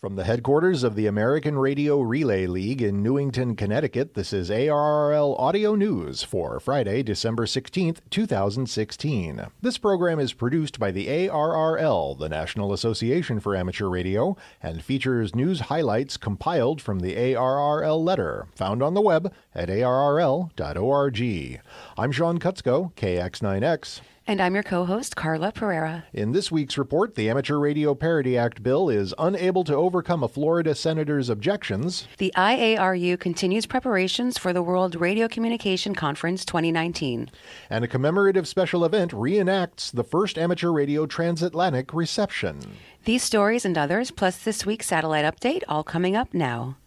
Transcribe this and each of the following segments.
From the headquarters of the American Radio Relay League in Newington, Connecticut, this is ARRL Audio News for Friday, December 16th, 2016. This program is produced by the ARRL, the National Association for Amateur Radio, and features news highlights compiled from the ARRL letter, found on the web at arrl.org. I'm Sean Kutzko, KX9X. And I'm your co-host, Carla Pereira. In this week's report, the Amateur Radio Parity Act bill is unable to overcome a Florida senator's objections. The IARU continues preparations for the World Radio Communication Conference 2019. And a commemorative special event reenacts the first amateur radio transatlantic reception. These stories and others, plus this week's satellite update, all coming up now.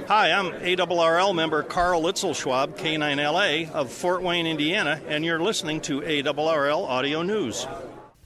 Hi, I'm ARRL member Carl Litzelschwab, K9LA, of Fort Wayne, Indiana, and you're listening to ARRL Audio News.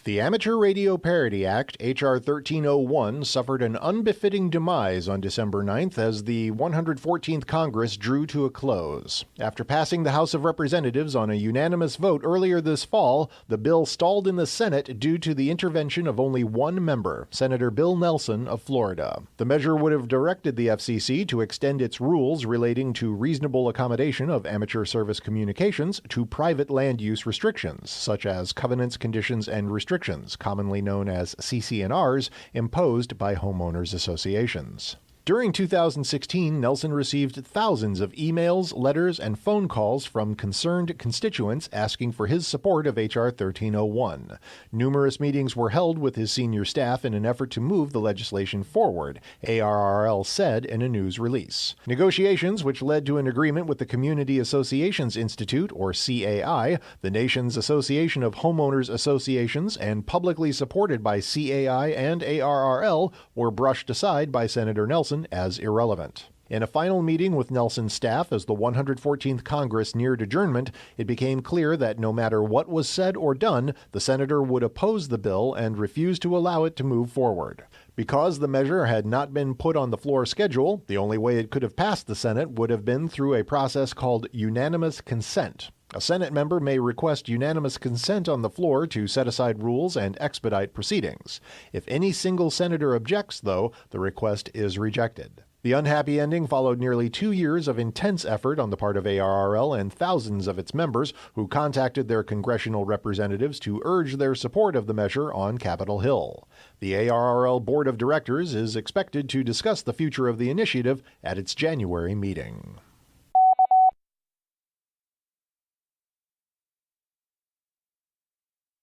The Amateur Radio Parity Act, H.R. 1301, suffered an unbefitting demise on December 9th as the 114th Congress drew to a close. After passing the House of Representatives on a unanimous vote earlier this fall, the bill stalled in the Senate due to the intervention of only one member, Senator Bill Nelson of Florida. The measure would have directed the FCC to extend its rules relating to reasonable accommodation of amateur service communications to private land use restrictions, such as covenants, conditions, and restrictions, commonly known as CC&Rs, imposed by homeowners associations. During 2016, Nelson received thousands of emails, letters, and phone calls from concerned constituents asking for his support of H.R. 1301. Numerous meetings were held with his senior staff in an effort to move the legislation forward, ARRL said in a news release. Negotiations, which led to an agreement with the Community Associations Institute, or CAI, the nation's association of homeowners associations, and publicly supported by CAI and ARRL, were brushed aside by Senator Nelson as irrelevant. In a final meeting with Nelson's staff as the 114th Congress neared adjournment, it became clear that no matter what was said or done, the senator would oppose the bill and refuse to allow it to move forward. Because the measure had not been put on the floor schedule, the only way it could have passed the Senate would have been through a process called unanimous consent. A Senate member may request unanimous consent on the floor to set aside rules and expedite proceedings. If any single senator objects, though, the request is rejected. The unhappy ending followed nearly 2 years of intense effort on the part of ARRL and thousands of its members who contacted their congressional representatives to urge their support of the measure on Capitol Hill. The ARRL Board of Directors is expected to discuss the future of the initiative at its January meeting.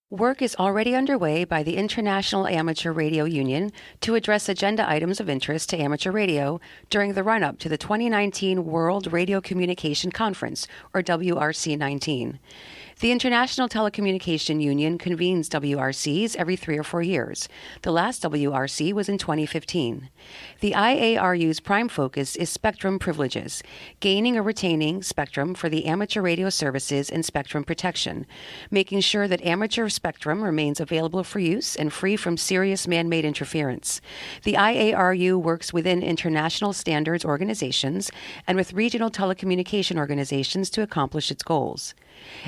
Work is already underway by the International Amateur Radio Union to address agenda items of interest to amateur radio during the run-up to the 2019 World Radio Communication Conference, or WRC-19. The International Telecommunication Union convenes WRCs every 3 or 4 years. The last WRC was in 2015. The IARU's prime focus is spectrum privileges, gaining or retaining spectrum for the amateur radio services and spectrum protection, making sure that amateur spectrum remains available for use and free from serious man-made interference. The IARU works within international standards organizations and with regional telecommunication organizations to accomplish its goals.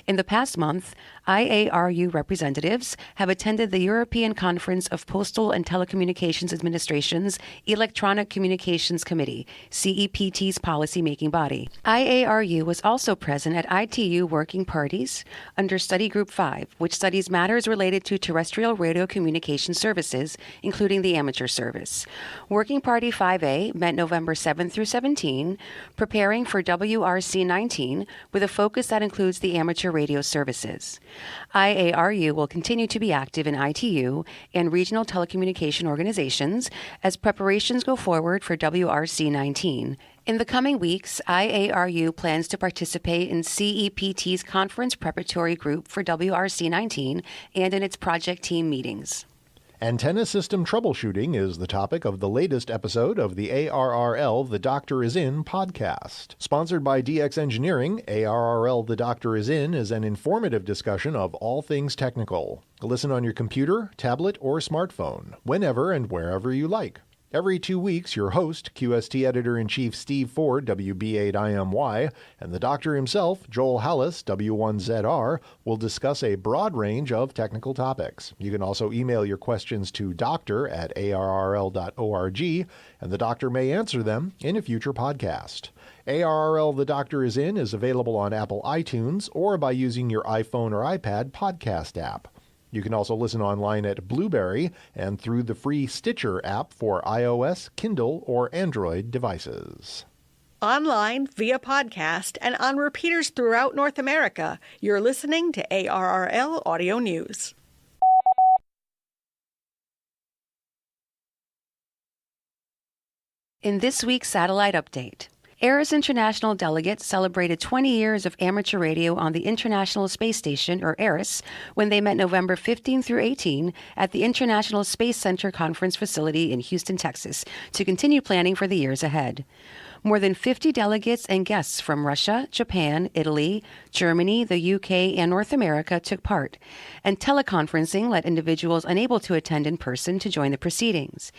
In the past month, IARU representatives have attended the European Conference of Postal and Telecommunications Administration's Electronic Communications Committee, CEPT's policy-making body. IARU was also present at ITU working parties under Study Group 5, which studies matters related to terrestrial radio communication services, including the amateur service. Working Party 5A met November 7 through 17, preparing for WRC-19 with a focus that includes the amateur radio services. IARU will continue to be active in ITU and regional telecommunication organizations as preparations go forward for WRC-19. In the coming weeks, IARU plans to participate in CEPT's conference preparatory group for WRC-19 and in its project team meetings. Antenna system troubleshooting is the topic of the latest episode of the ARRL The Doctor Is In podcast. Sponsored by DX Engineering, ARRL The Doctor Is In is an informative discussion of all things technical. Listen on your computer, tablet, or smartphone, whenever and wherever you like. Every 2 weeks, your host, QST Editor-in-Chief Steve Ford, WB8IMY, and the doctor himself, Joel Hallis, W1ZR, will discuss a broad range of technical topics. You can also email your questions to doctor@arrl.org, and the doctor may answer them in a future podcast. ARRL The Doctor Is In is available on Apple iTunes or by using your iPhone or iPad podcast app. You can also listen online at Blueberry and through the free Stitcher app for iOS, Kindle, or Android devices. Online, via podcast, and on repeaters throughout North America, you're listening to ARRL Audio News. In this week's satellite update, ARRS International delegates celebrated 20 years of amateur radio on the International Space Station, or ARRS, when they met November 15 through 18 at the International Space Center Conference Facility in Houston, Texas, to continue planning for the years ahead. More than 50 delegates and guests from Russia, Japan, Italy, Germany, the UK, and North America took part, and teleconferencing let individuals unable to attend in person to join the proceedings.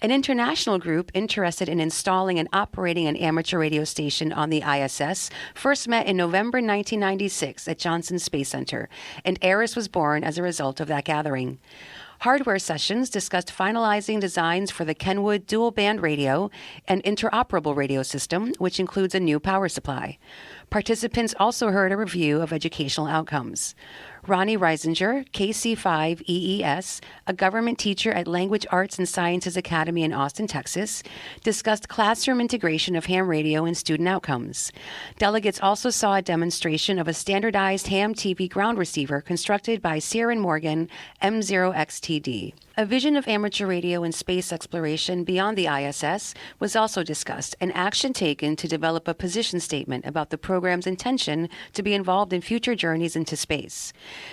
An international group interested in installing and operating an amateur radio station on the ISS first met in November 1996 at Johnson Space Center, and ARRS was born as a result of that gathering. Hardware sessions discussed finalizing designs for the Kenwood dual-band radio and interoperable radio system, which includes a new power supply. Participants also heard a review of educational outcomes. Ronnie Reisinger, KC5EES, a government teacher at Language Arts and Sciences Academy in Austin, Texas, discussed classroom integration of ham radio and student outcomes. Delegates also saw a demonstration of a standardized ham TV ground receiver constructed by Sierra Morgan M0XTD. A vision of amateur radio and space exploration beyond the ISS was also discussed, and action taken to develop a position statement about the program's intention to be involved in future journeys into space.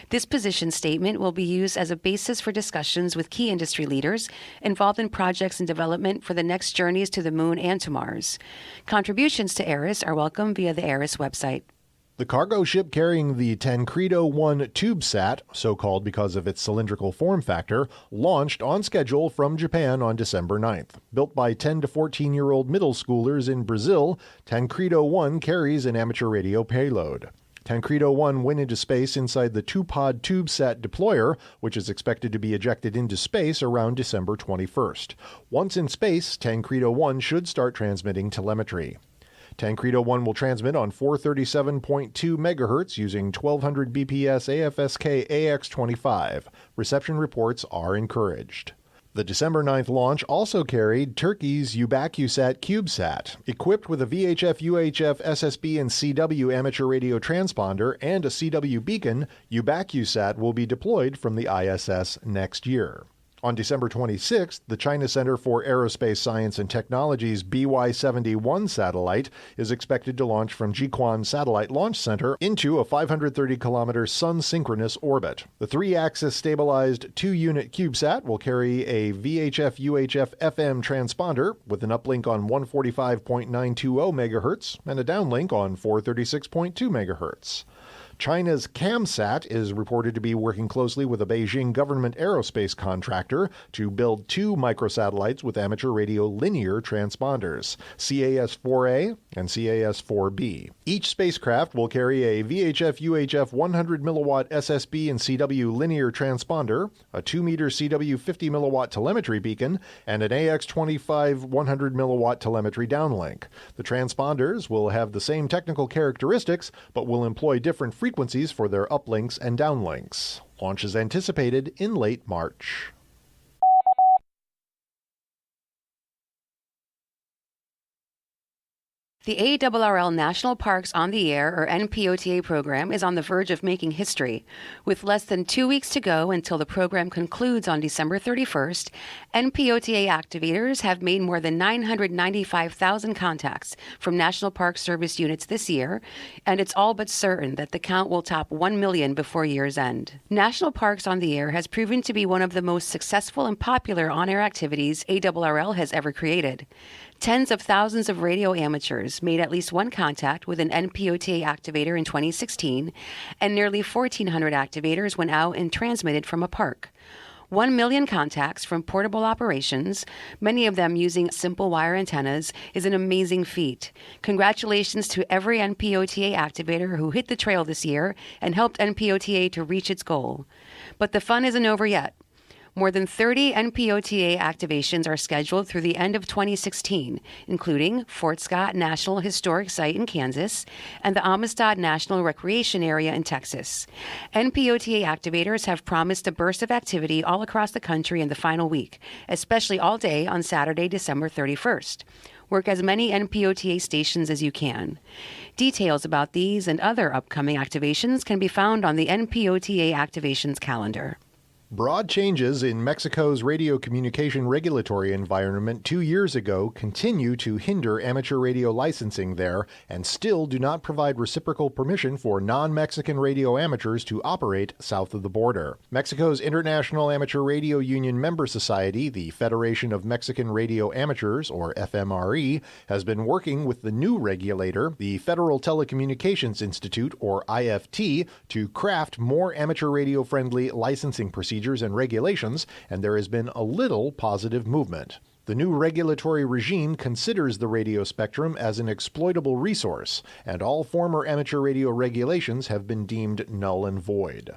This position statement will be used as a basis for discussions with key industry leaders involved in projects and development for the next journeys to the Moon and to Mars. Contributions to ARRS are welcome via the ARRS website. The cargo ship carrying the Tancredo 1 TubeSat, so-called because of its cylindrical form factor, launched on schedule from Japan on December 9th. Built by 10 to 14-year-old middle schoolers in Brazil, Tancredo 1 carries an amateur radio payload. Tancredo 1 went into space inside the two-pod TubeSat deployer, which is expected to be ejected into space around December 21st. Once in space, Tancredo 1 should start transmitting telemetry. Tancredo 1 will transmit on 437.2 MHz using 1200 BPS AFSK AX25. Reception reports are encouraged. The December 9th launch also carried Turkey's UBACUSAT CubeSat. Equipped with a VHF, UHF, SSB, and CW amateur radio transponder and a CW beacon, UBACUSAT will be deployed from the ISS next year. On December 26th, the China Center for Aerospace Science and Technology's BY-71 satellite is expected to launch from Jiuquan Satellite Launch Center into a 530-kilometer sun-synchronous orbit. The 3-axis stabilized 2-unit CubeSat will carry a VHF UHF FM transponder with an uplink on 145.920 MHz and a downlink on 436.2 MHz. China's CamSat is reported to be working closely with a Beijing government aerospace contractor to build 2 microsatellites with amateur radio linear transponders, CAS-4A and CAS-4B. Each spacecraft will carry a VHF-UHF 100 mW SSB and CW linear transponder, a 2-meter CW 50 mW telemetry beacon, and an AX25 100 mW telemetry downlink. The transponders will have the same technical characteristics, but will employ different frequencies for their uplinks and downlinks. Launch is anticipated in late March. The ARRL National Parks on the Air, or NPOTA program, is on the verge of making history. With less than 2 weeks to go until the program concludes on December 31st, NPOTA activators have made more than 995,000 contacts from National Park Service units this year, and it's all but certain that the count will top 1 million before year's end. National Parks on the Air has proven to be one of the most successful and popular on-air activities ARRL has ever created. Tens of thousands of radio amateurs made at least one contact with an NPOTA activator in 2016, and nearly 1,400 activators went out and transmitted from a park. 1 million contacts from portable operations, many of them using simple wire antennas, is an amazing feat. Congratulations to every NPOTA activator who hit the trail this year and helped NPOTA to reach its goal. But the fun isn't over yet. More than 30 NPOTA activations are scheduled through the end of 2016, including Fort Scott National Historic Site in Kansas and the Amistad National Recreation Area in Texas. NPOTA activators have promised a burst of activity all across the country in the final week, especially all day on Saturday, December 31st. Work as many NPOTA stations as you can. Details about these and other upcoming activations can be found on the NPOTA activations calendar. Broad changes in Mexico's radio communication regulatory environment 2 years ago continue to hinder amateur radio licensing there and still do not provide reciprocal permission for non-Mexican radio amateurs to operate south of the border. Mexico's International Amateur Radio Union member society, the Federation of Mexican Radio Amateurs, or FMRE, has been working with the new regulator, the Federal Telecommunications Institute, or IFT, to craft more amateur radio-friendly licensing procedures and regulations, and there has been a little positive movement. The new regulatory regime considers the radio spectrum as an exploitable resource, and all former amateur radio regulations have been deemed null and void.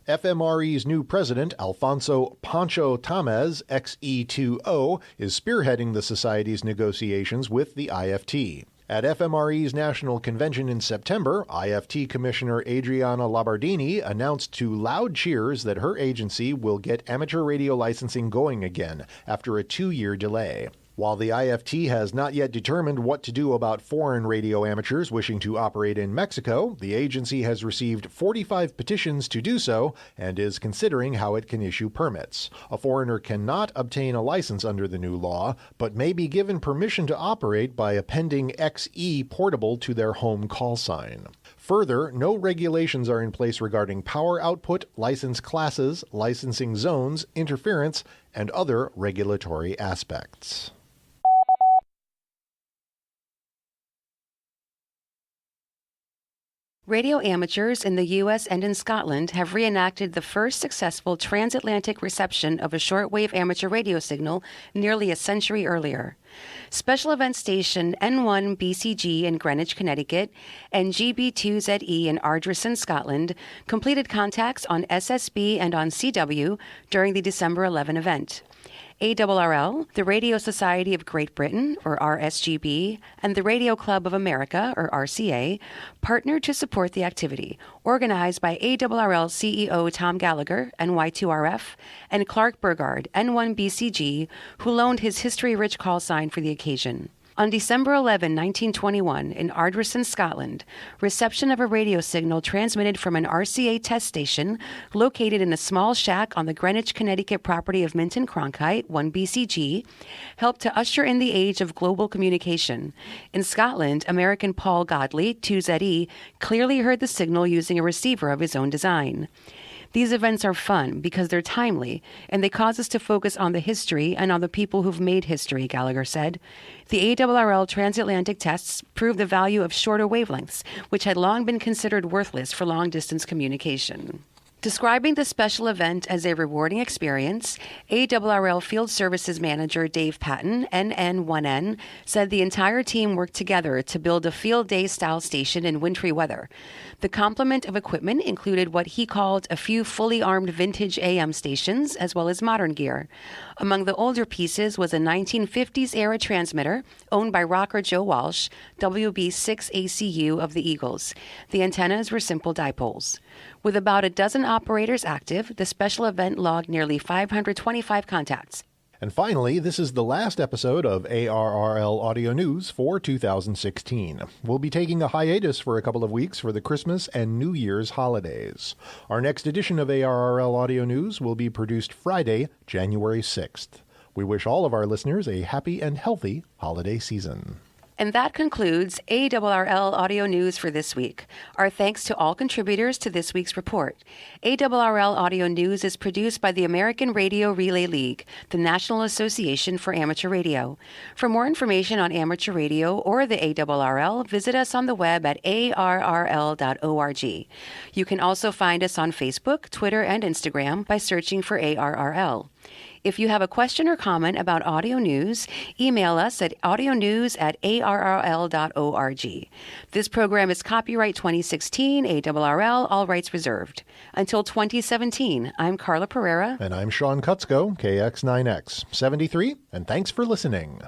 FMRE's new president, Alfonso Pancho Tamez, XE2O, is spearheading the society's negotiations with the IFT. At FMRE's national convention in September, IFT Commissioner Adriana Labardini announced to loud cheers that her agency will get amateur radio licensing going again after a 2-year delay. While the IFT has not yet determined what to do about foreign radio amateurs wishing to operate in Mexico, the agency has received 45 petitions to do so and is considering how it can issue permits. A foreigner cannot obtain a license under the new law, but may be given permission to operate by appending XE portable to their home call sign. Further, no regulations are in place regarding power output, license classes, licensing zones, interference, and other regulatory aspects. Radio amateurs in the U.S. and in Scotland have reenacted the first successful transatlantic reception of a shortwave amateur radio signal nearly a century earlier. Special event station N1BCG in Greenwich, Connecticut, and GB2ZE in Ardrisson, Scotland, completed contacts on SSB and on CW during the December 11 event. ARRL, the Radio Society of Great Britain, or RSGB, and the Radio Club of America, or RCA, partnered to support the activity, organized by ARRL CEO Tom Gallagher, NY2RF, and Clark Burgard, N1BCG, who loaned his history-rich call sign for the occasion. On December 11, 1921, in Ardrisson, Scotland, reception of a radio signal transmitted from an RCA test station located in a small shack on the Greenwich, Connecticut property of Minton Cronkite, 1BCG, helped to usher in the age of global communication. In Scotland, American Paul Godley, 2ZE, clearly heard the signal using a receiver of his own design. These events are fun because they're timely, and they cause us to focus on the history and on the people who've made history, Gallagher said. The ARRL transatlantic tests proved the value of shorter wavelengths, which had long been considered worthless for long-distance communication. Describing the special event as a rewarding experience, ARRL Field Services Manager Dave Patton, NN1N, said the entire team worked together to build a field day-style station in wintry weather. The complement of equipment included what he called a few fully armed vintage AM stations, as well as modern gear. Among the older pieces was a 1950s-era transmitter owned by rocker Joe Walsh, WB6ACU of the Eagles. The antennas were simple dipoles. With about a dozen operators active, the special event logged nearly 525 contacts. And finally, this is the last episode of ARRL Audio News for 2016. We'll be taking a hiatus for a couple of weeks for the Christmas and New Year's holidays. Our next edition of ARRL Audio News will be produced Friday, January 6th. We wish all of our listeners a happy and healthy holiday season. And that concludes ARRL Audio News for this week. Our thanks to all contributors to this week's report. ARRL Audio News is produced by the American Radio Relay League, the National Association for Amateur Radio. For more information on amateur radio or the ARRL, visit us on the web at arrl.org. You can also find us on Facebook, Twitter, and Instagram by searching for ARRL. If you have a question or comment about audio news, email us at audionews@arrl.org. This program is copyright 2016, ARRL, all rights reserved. Until 2017, I'm Carla Pereira. And I'm Sean Kutzko, KX9X 73, and thanks for listening.